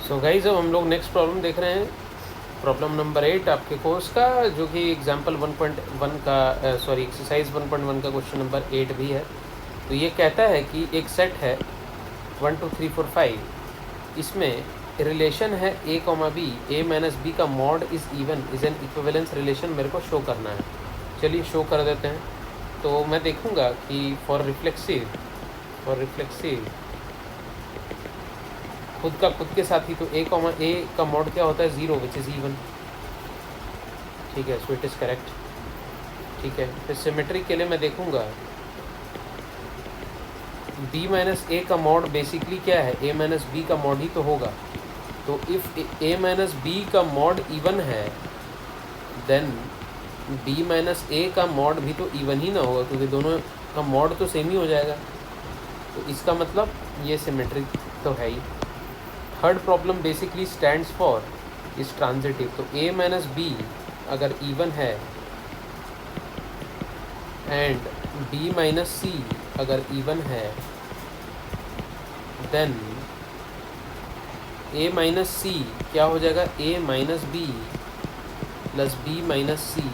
So guys अब हम लोग नेक्स्ट प्रॉब्लम देख रहे हैं, प्रॉब्लम नंबर 8 आपके कोर्स का, जो कि एग्जाम्पल 1.1 का एक्सरसाइज 1.1 का क्वेश्चन नंबर 8 भी है। तो ये कहता है कि एक सेट है 1 2 3 4 5, इसमें रिलेशन है a comma B, a minus B का mod is even is an equivalence relation मेरे को शो करना है। चलिए शो कर देते हैं। तो मैं देखूँगा कि फॉर रिफ्लेक्सिव खुद का खुद के साथ ही, तो a कॉमा ए का मॉड क्या होता है, 0 विच इज़ इवन। ठीक है, सो इट इज़ करेक्ट। ठीक है, फिर सिमेट्री के लिए मैं देखूंगा b माइनस ए का मॉड बेसिकली क्या है, a माइनस बी का मॉड ही तो होगा। तो इफ़ a माइनस बी का मॉड इवन है देन b माइनस ए का मॉड भी तो इवन ही ना होगा, क्योंकि दोनों का मॉड तो सेम ही हो जाएगा। तो इसका मतलब ये सिमेट्रिक तो है ही। Third problem basically stands for is transitive. तो a माइनस बी अगर इवन है एंड b माइनस सी अगर इवन है देन a माइनस सी क्या हो जाएगा, a minus B plus b minus C,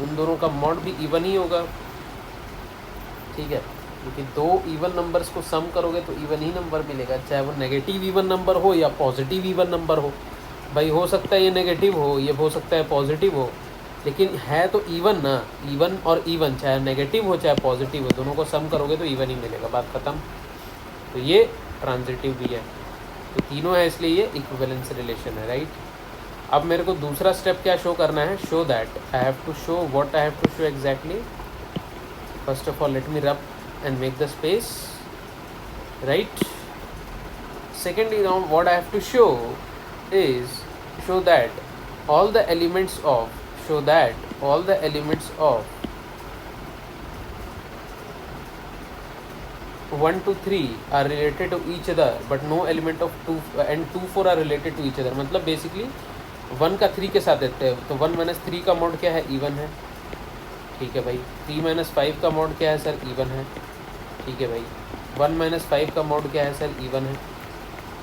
उन दोनों का मॉड भी इवन ही होगा। ठीक है, क्योंकि दो इवन नंबर्स को सम करोगे तो इवन ही नंबर मिलेगा, चाहे वो नेगेटिव इवन नंबर हो या पॉजिटिव इवन नंबर हो। भाई हो सकता है ये नेगेटिव हो, ये हो सकता है पॉजिटिव हो, लेकिन है तो इवन ना। इवन और इवन, चाहे नेगेटिव हो चाहे पॉजिटिव हो, दोनों को सम करोगे तो इवन ही मिलेगा, बात ख़त्म। तो ये ट्रांजिटिव भी है, तो तीनों है, इसलिए ये इक्विवेलेंस रिलेशन है, राइट। अब मेरे को दूसरा स्टेप क्या शो करना है, show that I have to show what I have to show exactly. First of all let me rub and make the space, right. Secondly, now what I have to show is show that all the elements of 1 to 3 are related to each other but no element of 2 and 2 4 are related to each other। मतलब basically 1 का 3 के साथ देते हैं, तो 1 minus 3 का mod क्या है, इवन है। ठीक है भाई, 3 माइनस 5 का मॉड क्या है सर, इवन है। ठीक है भाई, 1 माइनस 5 का मॉड क्या है सर, इवन है।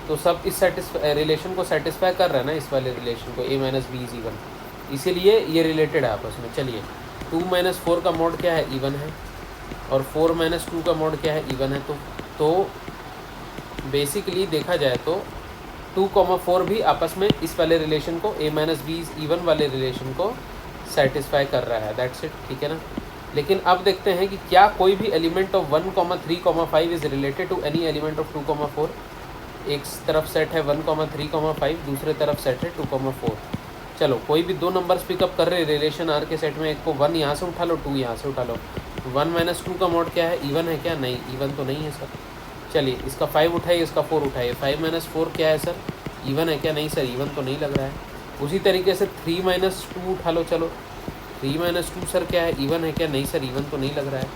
तो सब इस रिलेशन को सेटिस्फाई कर रहा है ना, इस वाले रिलेशन को, a minus B is even, इसीलिए ये रिलेटेड है आपस में। चलिए 2 माइनस 4 का मॉड क्या है, इवन है, और 4 माइनस 2 का मॉड क्या है, इवन है। तो बेसिकली देखा जाए तो 2,4 भी आपस में इस वाले रिलेशन को, a minus B is even वाले रिलेशन को सेटिस्फाई कर रहा है, दैट्स इट। ठीक है ना। लेकिन अब देखते हैं कि क्या कोई भी element of 1, 3, 5 is related to any element of 2, 4। एक तरफ सेट है 1, 3, 5, दूसरे तरफ सेट है 2, 4। चलो कोई भी दो नंबर्स पिकअप कर रहे रिलेशन आर के सेट में, एक को 1 यहाँ से उठा लो, 2 यहाँ से उठा लो। 1 माइनस 2 का मॉड क्या है, इवन है क्या, नहीं इवन तो नहीं है सर। चलिए इसका 5 उठाइए, इसका 4 उठाइए। 5 माइनस 4 क्या है सर, इवन है क्या, नहीं सर इवन तो नहीं लग रहा है। उसी तरीके से 3 माइनस 2 उठा लो, चलो 3 माइनस 2 सर क्या है, इवन है क्या, नहीं सर इवन तो नहीं लग रहा है।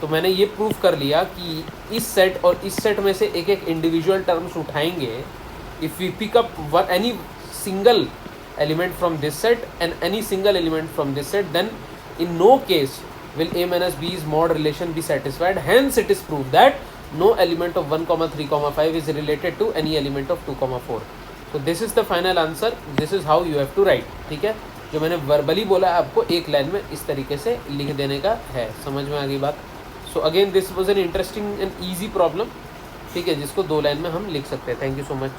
तो मैंने ये प्रूव कर लिया कि इस सेट और इस सेट में से एक एक इंडिविजुअल टर्म्स उठाएंगे। If we pick up any single element from this set and any single element from this set, then in no case will a minus b's mod relation be satisfied, hence it is proved that no element of 1, 3, 5 is related to any element of 2, 4। so this is the final answer, this is how you have to write। ठीक है, जो मैंने verbally बोला है आपको एक line में इस तरीके से लिख देने का है, समझ में आ गई बात। So again this was an interesting and easy problem, ठीक है, जिसको 2 लाइन में हम लिख सकते हैं। Thank you so much.